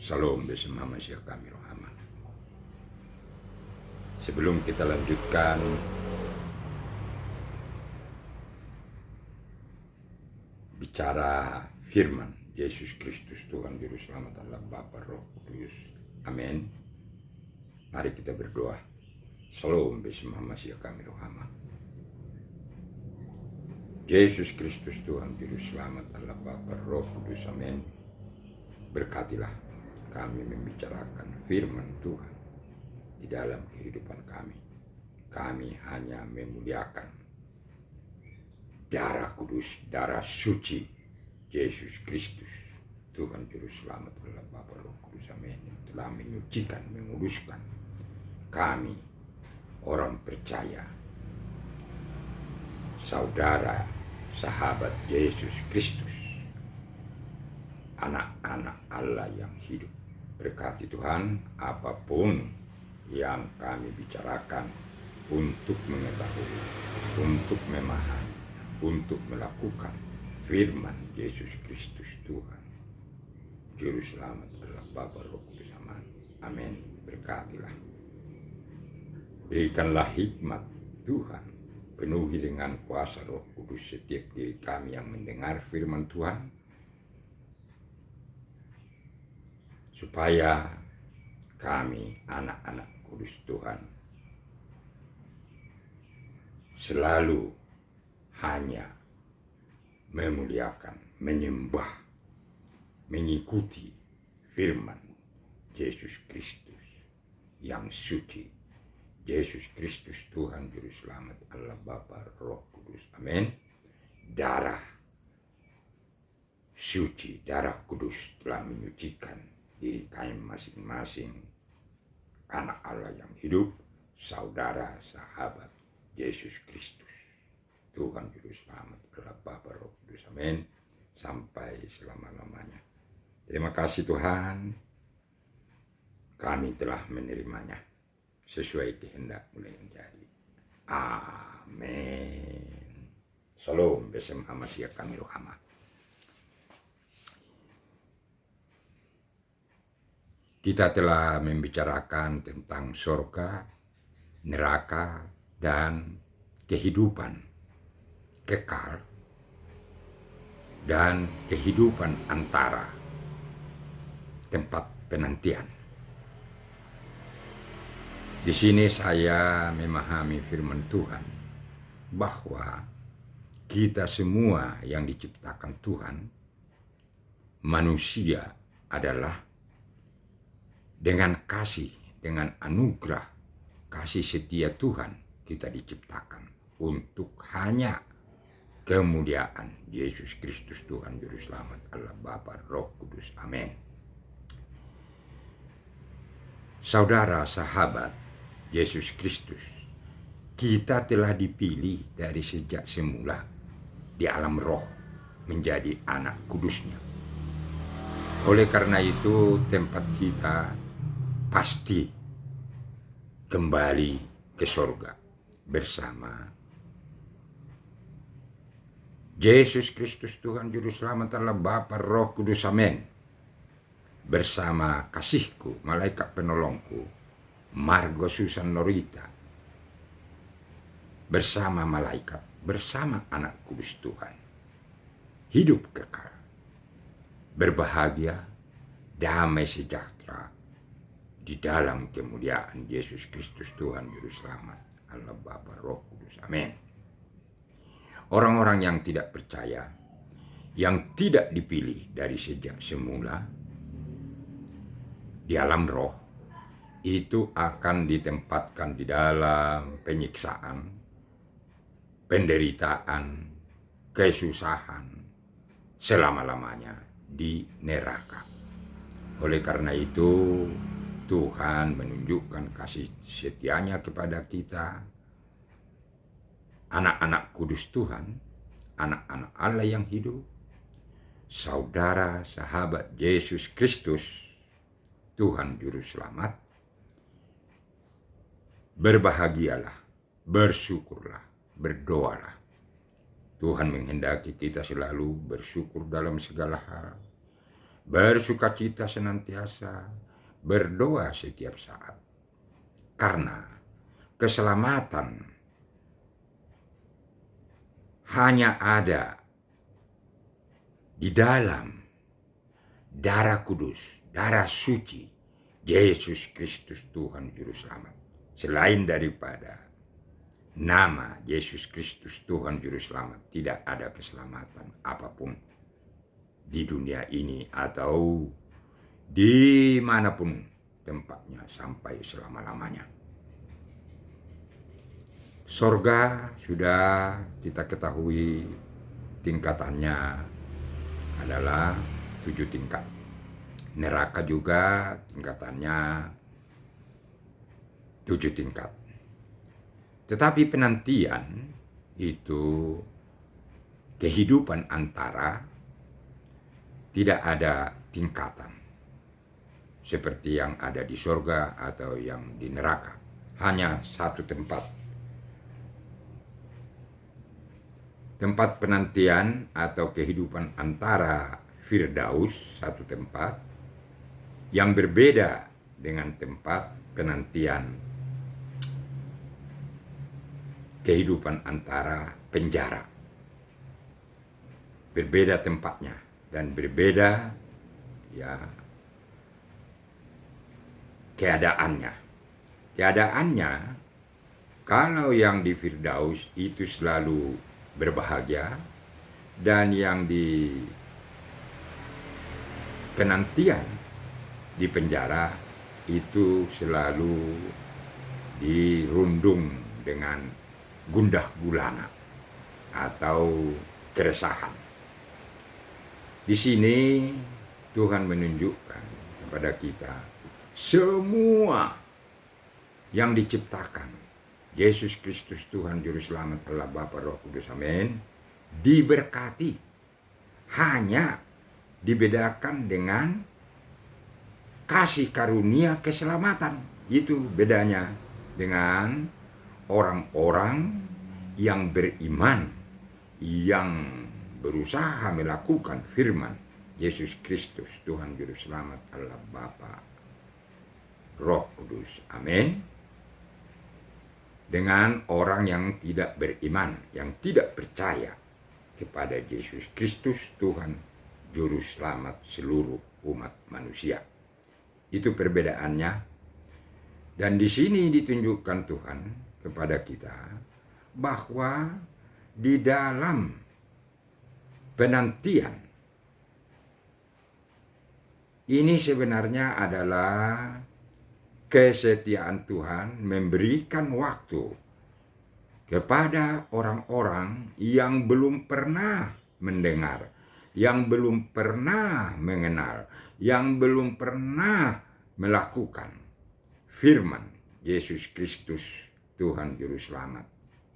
Shalom bersama Masya kami rohama. Sebelum kita lanjutkan bicara firman Yesus Kristus Tuhan Juru Selamat Allah Bapa Roh Kudus. Amin. Mari kita berdoa. Shalom bersama Masya kami rohama. Yesus Kristus Tuhan Juru Selamat Allah Bapa Roh Kudus. Amin. Berkatilah kami membicarakan firman Tuhan di dalam kehidupan kami. Kami hanya memuliakan darah kudus, darah suci Yesus Kristus Tuhan Juru Selamat Allah Bapa Roh Kudus. Amin. Yang telah menyucikan, menguduskan kami orang percaya, saudara, sahabat Yesus Kristus, anak-anak Allah yang hidup. Berkati Tuhan apapun yang kami bicarakan untuk mengetahui, untuk memahami, untuk melakukan firman Yesus Kristus Tuhan Juru Selamat Allah Bapa Roh Kudus. Amin. Berkatilah. Berikanlah hikmat Tuhan, penuhi dengan kuasa Roh Kudus setiap diri kami yang mendengar firman Tuhan, supaya kami anak-anak kudus Tuhan selalu hanya memuliakan, menyembah, mengikuti firman Yesus Kristus yang suci, Yesus Kristus Tuhan Juru Selamat Allah Bapa Roh Kudus. Amin. Darah suci, darah kudus telah menyucikan diri kami masing-masing, anak Allah yang hidup, saudara, sahabat Yesus Kristus Tuhan Juru Selamat Allah Bapa Roh Kudus. Amin. Sampai selama-lamanya. Terima kasih Tuhan, kami telah menerimanya sesuai kehendak-Mu yang jadi. Amin. Shalom bersama Masya kami rohama. Kita telah membicarakan tentang surga, neraka, dan kehidupan kekal dan kehidupan antara tempat penantian. Di sini saya memahami firman Tuhan bahwa kita semua yang diciptakan Tuhan, manusia adalah dengan kasih, dengan anugerah, kasih setia Tuhan, kita diciptakan untuk hanya kemuliaan Yesus Kristus Tuhan Juru Selamat Allah Bapa Roh Kudus. Amin. Saudara, sahabat Yesus Kristus, kita telah dipilih dari sejak semula di alam roh menjadi anak kudusnya. Oleh karena itu tempat kita pasti kembali ke surga bersama Yesus Kristus Tuhan Juru Selamat Allah Bapa Roh Kudus. Amin. Bersama kasihku, malaikat penolongku, Margo Susan Norita, bersama malaikat, bersama anak kudus Tuhan, hidup kekal, berbahagia, damai sejahtera di dalam kemuliaan Yesus Kristus Tuhan Juru Selamat Allah Bapa Roh Kudus. Amin. Orang-orang yang tidak percaya, yang tidak dipilih dari sejak semula di alam roh, itu akan ditempatkan di dalam penyiksaan, penderitaan, kesusahan selama-lamanya di neraka. Oleh karena itu Tuhan menunjukkan kasih setianya kepada kita, anak-anak kudus Tuhan, anak-anak Allah yang hidup, saudara, sahabat Yesus Kristus Tuhan Juru Selamat. Berbahagialah, bersyukurlah, berdoalah. Tuhan menghendaki kita selalu bersyukur dalam segala hal, bersukacita senantiasa, berdoa setiap saat. Karena keselamatan hanya ada di dalam darah kudus, darah suci Yesus Kristus Tuhan Juru Selamat. Selain daripada nama Yesus Kristus Tuhan Juru Selamat, tidak ada keselamatan apapun di dunia ini atau dimanapun tempatnya sampai selama-lamanya. Sorga sudah kita ketahui tingkatannya adalah 7 tingkat. Neraka juga tingkatannya 7 tingkat. Tetapi penantian itu kehidupan antara tidak ada tingkatan seperti yang ada di sorga atau yang di neraka. Hanya satu tempat. Tempat penantian atau kehidupan antara Firdaus, satu tempat yang berbeda dengan tempat penantian kehidupan antara penjara. Berbeda tempatnya dan berbeda ya keadaannya. Keadaannya kalau yang di Firdaus itu selalu berbahagia, dan yang di penantian di penjara itu selalu dirundung dengan gundah gulana atau keresahan. Di sini Tuhan menunjukkan kepada kita semua yang diciptakan Yesus Kristus Tuhan Juru Selamat Allah Bapa Roh Kudus, amin, diberkati. Hanya dibedakan dengan kasih karunia keselamatan. Itu bedanya dengan orang-orang yang beriman, yang berusaha melakukan firman Yesus Kristus Tuhan Juru Selamat Allah Bapa Roh Kudus, amin. Dengan orang yang tidak beriman, yang tidak percaya kepada Yesus Kristus Tuhan Juru Selamat seluruh umat manusia. Itu perbedaannya. Dan di sini ditunjukkan Tuhan kepada kita bahwa di dalam penantian ini sebenarnya adalah kesetiaan Tuhan memberikan waktu kepada orang-orang yang belum pernah mendengar, yang belum pernah mengenal, yang belum pernah melakukan firman Yesus Kristus Tuhan Juru Selamat.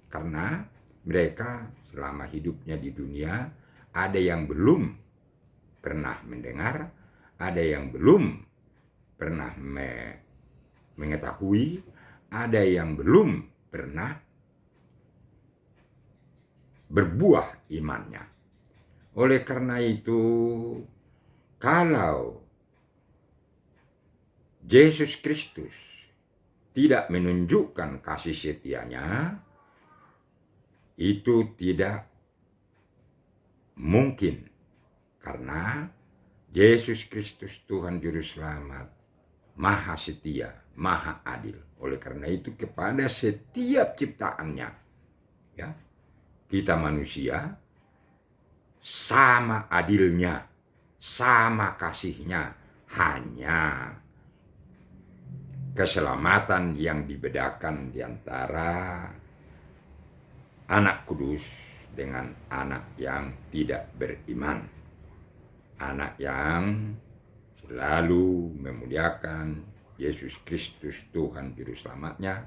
Karena mereka selama hidupnya di dunia ada yang belum pernah mendengar, ada yang belum pernah mengetahui, ada yang belum pernah berbuah imannya. Oleh karena itu, kalau Yesus Kristus tidak menunjukkan kasih setianya, itu tidak mungkin. Karena Yesus Kristus Tuhan Juru Selamat Maha setia, maha adil. Oleh karena itu kepada setiap ciptaannya, ya, kita manusia sama adilnya, sama kasihnya. Hanya keselamatan yang dibedakan di antara anak kudus dengan anak yang tidak beriman. Anak yang selalu memuliakan Yesus Kristus Tuhan Juru Selamatnya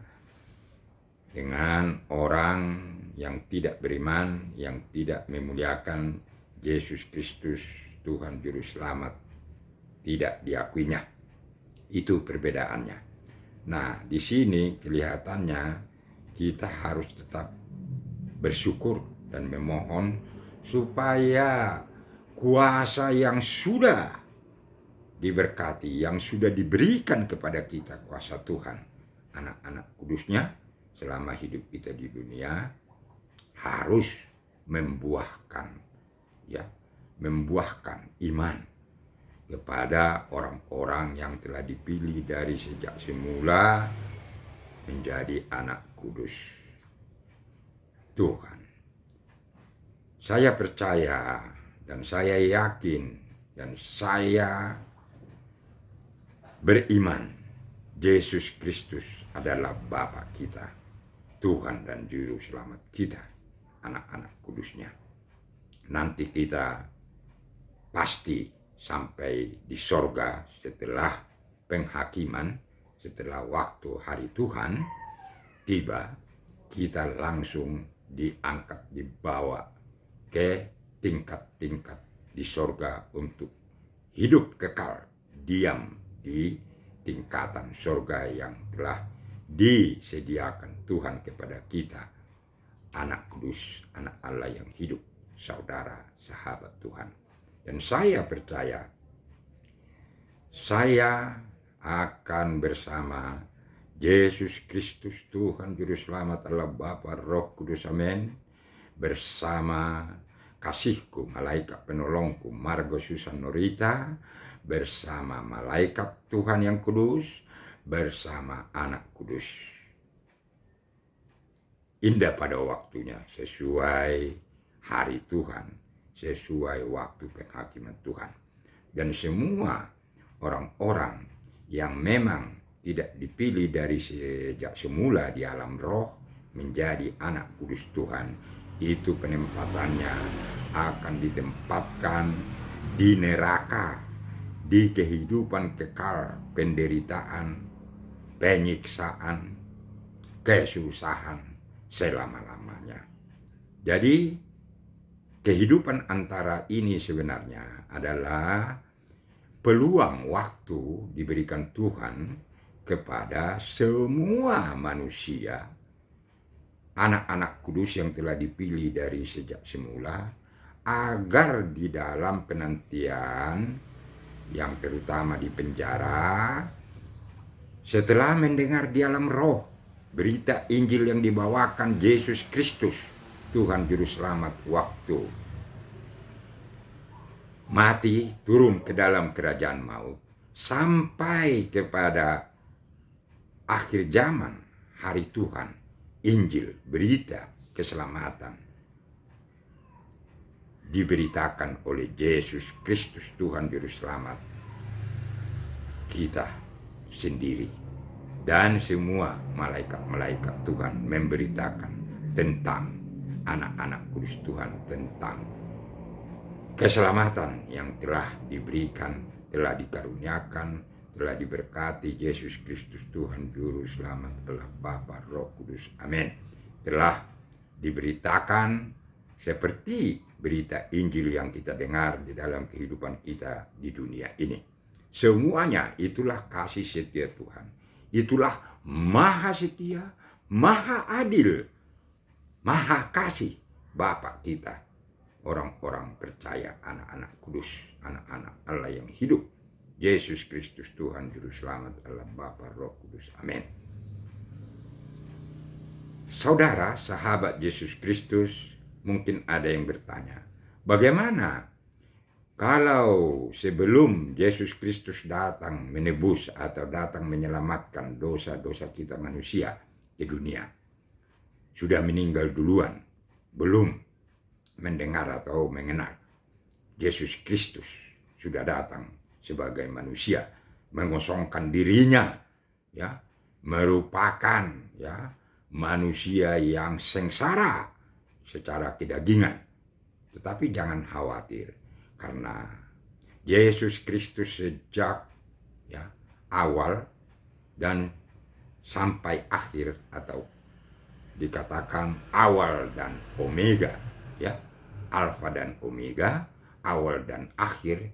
dengan orang yang tidak beriman, yang tidak memuliakan Yesus Kristus Tuhan Juru Selamat, tidak diakuinya. Itu perbedaannya. Nah, di sini kelihatannya kita harus tetap bersyukur dan memohon supaya kuasa yang sudah diberkati, yang sudah diberikan kepada kita kuasa Tuhan, anak-anak kudusnya, selama hidup kita di dunia, harus membuahkan, ya, membuahkan iman kepada orang-orang yang telah dipilih dari sejak semula menjadi anak kudus Tuhan. Saya percaya dan saya yakin dan saya beriman Yesus Kristus adalah Bapa kita, Tuhan dan Juru Selamat kita, anak-anak kudusnya. Nanti kita pasti sampai di sorga setelah penghakiman, setelah waktu hari Tuhan tiba, kita langsung diangkat, dibawa ke tingkat-tingkat di sorga untuk hidup kekal, diam di tingkatan sorga yang telah disediakan Tuhan kepada kita, anak kudus, anak Allah yang hidup, saudara, sahabat Tuhan. Dan saya percaya saya akan bersama Yesus Kristus, Tuhan Juru Selamat, Allah Bapa, Roh Kudus, amin, bersama kasihku, malaikat penolongku, Margo Susan Norita, bersama malaikat Tuhan yang kudus, bersama anak kudus. Indah pada waktunya, sesuai hari Tuhan, sesuai waktu penghakiman Tuhan. Dan semua orang-orang yang memang tidak dipilih dari sejak semula di alam roh menjadi anak kudus Tuhan, itu penempatannya akan ditempatkan di neraka, di kehidupan kekal, penderitaan, penyiksaan, kesusahan selama-lamanya. Jadi kehidupan antara ini sebenarnya adalah peluang waktu diberikan Tuhan kepada semua manusia, anak-anak kudus yang telah dipilih dari sejak semula, agar di dalam penantian yang terutama di penjara, setelah mendengar di alam roh berita Injil yang dibawakan Yesus Kristus, Tuhan Juru Selamat, waktu mati turun ke dalam kerajaan maut, sampai kepada akhir zaman, hari Tuhan, Injil, berita keselamatan diberitakan oleh Yesus Kristus, Tuhan Juru Selamat kita sendiri, dan semua malaikat-malaikat Tuhan memberitakan tentang anak-anak kudus Tuhan, tentang keselamatan yang telah diberikan, telah dikaruniakan, telah diberkati Yesus Kristus, Tuhan Juru Selamat, Allah Bapa, Roh Kudus, amin, telah diberitakan seperti berita Injil yang kita dengar di dalam kehidupan kita di dunia ini. Semuanya itulah kasih setia Tuhan, itulah maha setia, maha adil, maha kasih Bapa kita, orang-orang percaya, anak-anak kudus, anak-anak Allah yang hidup, Yesus Kristus, Tuhan Juru Selamat, Allah Bapa, Roh Kudus, amin. Saudara, sahabat Yesus Kristus, mungkin ada yang bertanya, bagaimana kalau sebelum Yesus Kristus datang menebus atau datang menyelamatkan dosa-dosa kita manusia di dunia, sudah meninggal duluan, belum mendengar atau mengenal Yesus Kristus sudah datang sebagai manusia, mengosongkan dirinya, ya, merupakan, ya, manusia yang sengsara secara kedagingan. Tetapi jangan khawatir, karena Yesus Kristus sejak, ya, awal dan sampai akhir, atau dikatakan awal dan omega, ya, alfa dan omega, awal dan akhir,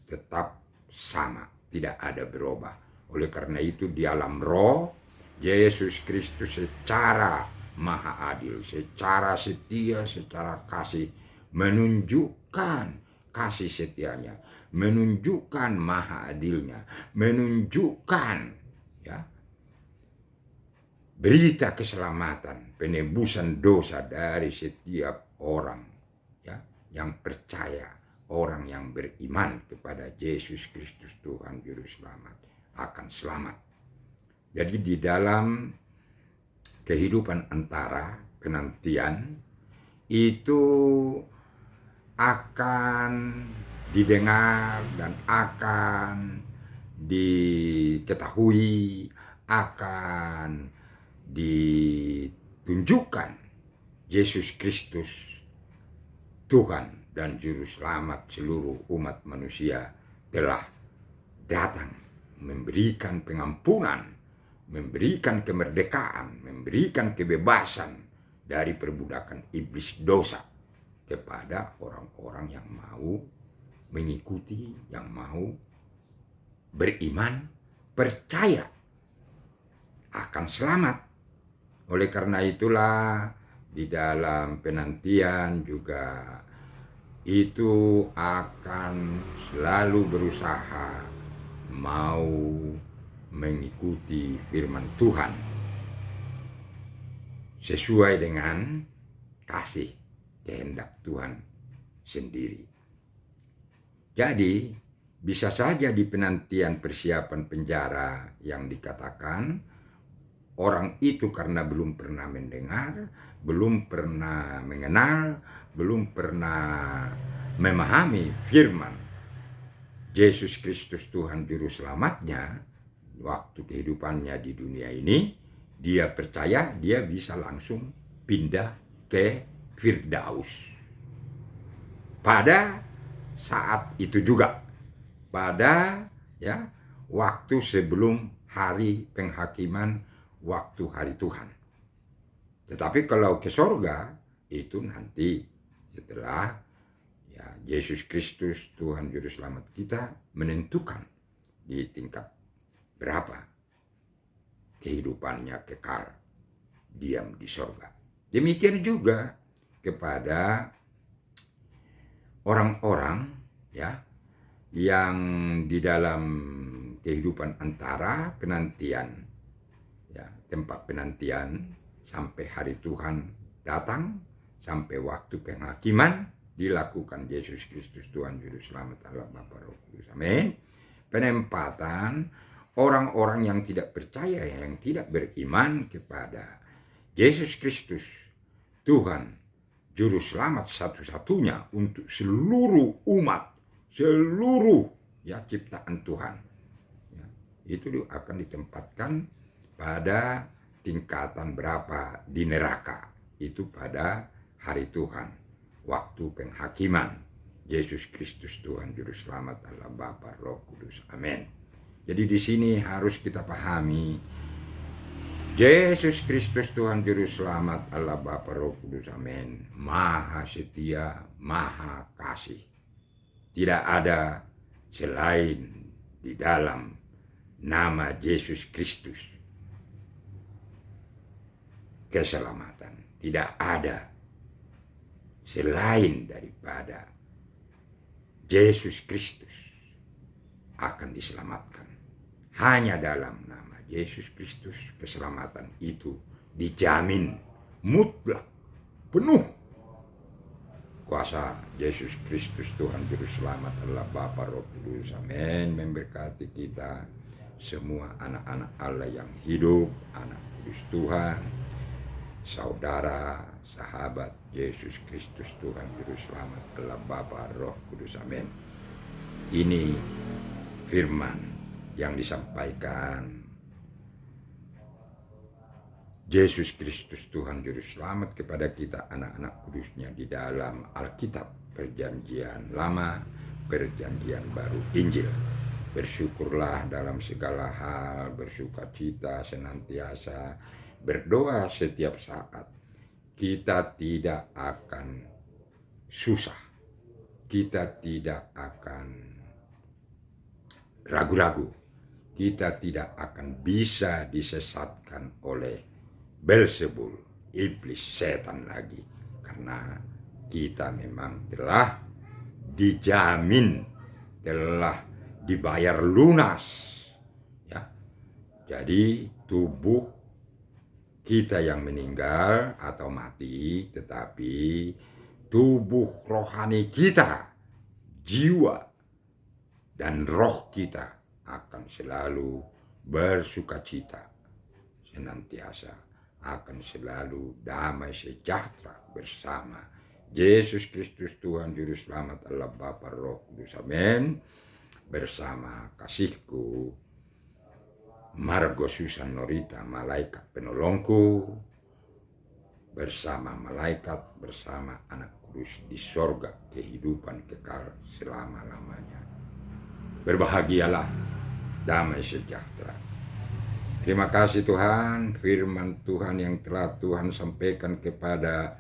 tetap sama, tidak ada berubah. Oleh karena itu di alam roh, Yesus Kristus secara maha adil, secara setia, secara kasih menunjukkan kasih setianya, menunjukkan maha adilnya, menunjukkan ya berita keselamatan, penebusan dosa dari setiap orang ya yang percaya, orang yang beriman kepada Yesus Kristus Tuhan Juru Selamat akan selamat. Jadi di dalam kehidupan antara penantian itu akan didengar dan akan diketahui, akan ditunjukkan Yesus Kristus Tuhan dan Juru Selamat seluruh umat manusia telah datang memberikan pengampunan, memberikan kemerdekaan, memberikan kebebasan dari perbudakan iblis dosa kepada orang-orang yang mau mengikuti, yang mau beriman, percaya akan selamat. Oleh karena itulah di dalam penantian juga itu akan selalu berusaha mau mengikuti firman Tuhan sesuai dengan kasih kehendak Tuhan sendiri. Jadi bisa saja di penantian persiapan penjara yang dikatakan orang itu karena belum pernah mendengar, belum pernah mengenal, belum pernah memahami firman Yesus Kristus Tuhan Juru Selamatnya waktu kehidupannya di dunia ini, dia percaya dia bisa langsung pindah ke Firdaus. Pada saat itu juga, pada ya waktu sebelum hari penghakiman, waktu hari Tuhan. Tetapi kalau ke sorga itu nanti setelah ya Yesus Kristus Tuhan Juru Selamat kita menentukan di tingkat berapa kehidupannya kekal diam di sorga. Demikian juga kepada orang-orang ya yang di dalam kehidupan antara penantian ya, tempat penantian sampai hari Tuhan datang, sampai waktu penghakiman dilakukan Yesus Kristus Tuhan Juru Selamat Allah Bapa Roh Kudus. Amin. Penempatan orang-orang yang tidak percaya, yang tidak beriman kepada Yesus Kristus Tuhan Juru Selamat satu-satunya untuk seluruh umat, seluruh ya ciptaan Tuhan ya, itu akan ditempatkan pada tingkatan berapa di neraka, itu pada hari Tuhan, waktu penghakiman Yesus Kristus Tuhan Juru Selamat Allah Bapa Roh Kudus. Amin. Jadi di sini harus kita pahami Yesus Kristus Tuhan Juru Selamat Allah Bapa Roh Kudus. Amin. Maha setia, maha kasih. Tidak ada selain di dalam nama Yesus Kristus keselamatan. Tidak ada selain daripada Yesus Kristus akan diselamatkan. Hanya dalam nama Yesus Kristus keselamatan itu dijamin mutlak, penuh. Kuasa Yesus Kristus Tuhan Juru Selamat Allah Bapa Roh Kudus. Amin. Memberkati kita semua anak-anak Allah yang hidup, anak kudus Tuhan, saudara, sahabat Yesus Kristus Tuhan Juru Selamat Allah Bapa Roh Kudus. Amin. Ini firman yang disampaikan Yesus Kristus Tuhan Juru Selamat kepada kita anak-anak kudusnya di dalam Alkitab Perjanjian Lama, Perjanjian Baru, Injil. Bersyukurlah dalam segala hal, bersukacita senantiasa, berdoa setiap saat. Kita tidak akan susah, kita tidak akan ragu-ragu, kita tidak akan bisa disesatkan oleh Belzebul, iblis setan lagi, karena kita memang telah dijamin, telah dibayar lunas. Ya. Jadi tubuh kita yang meninggal atau mati, tetapi tubuh rohani kita, jiwa dan roh kita akan selalu bersukacita, senantiasa akan selalu damai sejahtera bersama Yesus Kristus Tuhan Juru Selamat Allah Bapa Roh Kudus. Amin. Bersama kasihku Margo Susan Norita, malaikat penolongku, bersama malaikat, bersama Anak Kudus di sorga kehidupan kekal selama-lamanya. Berbahagialah, damai sejahtera. Terima kasih Tuhan, firman Tuhan yang telah Tuhan sampaikan kepada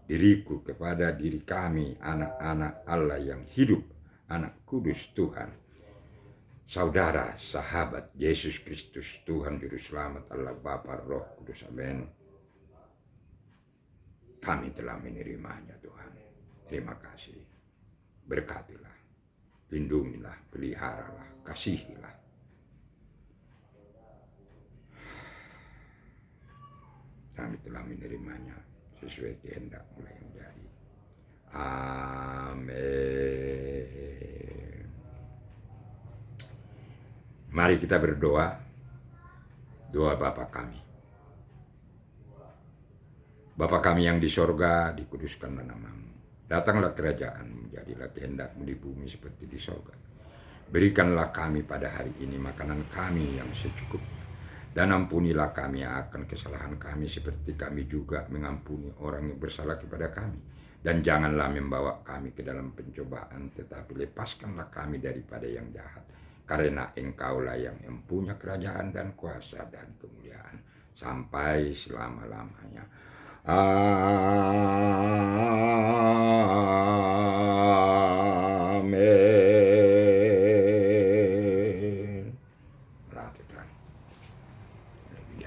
diriku, kepada diri kami, anak-anak Allah yang hidup, anak kudus Tuhan, saudara, sahabat Yesus Kristus Tuhan Juru Selamat Allah Bapa Roh Kudus. Amin. Kami telah menerimanya Tuhan. Terima kasih. Berkatilah, lindungilah, peliharalah, kasihilah. Kami telah menerimanya sesuai kehendak-Mu yang jadi. Amin. Mari kita berdoa. Doa Bapa kami. Bapa kami yang di sorga, dikuduskanlah nama-Mu. Datanglah kerajaan-Mu, jadilah kehendak-Mu di bumi seperti di sorga. Berikanlah kami pada hari ini makanan kami yang secukupnya. Dan ampunilah kami akan kesalahan kami seperti kami juga mengampuni orang yang bersalah kepada kami. Dan janganlah membawa kami ke dalam pencobaan, tetapi lepaskanlah kami daripada yang jahat. Karena Engkaulah yang mempunyai kerajaan dan kuasa dan kemuliaan sampai selama-lamanya. Amin.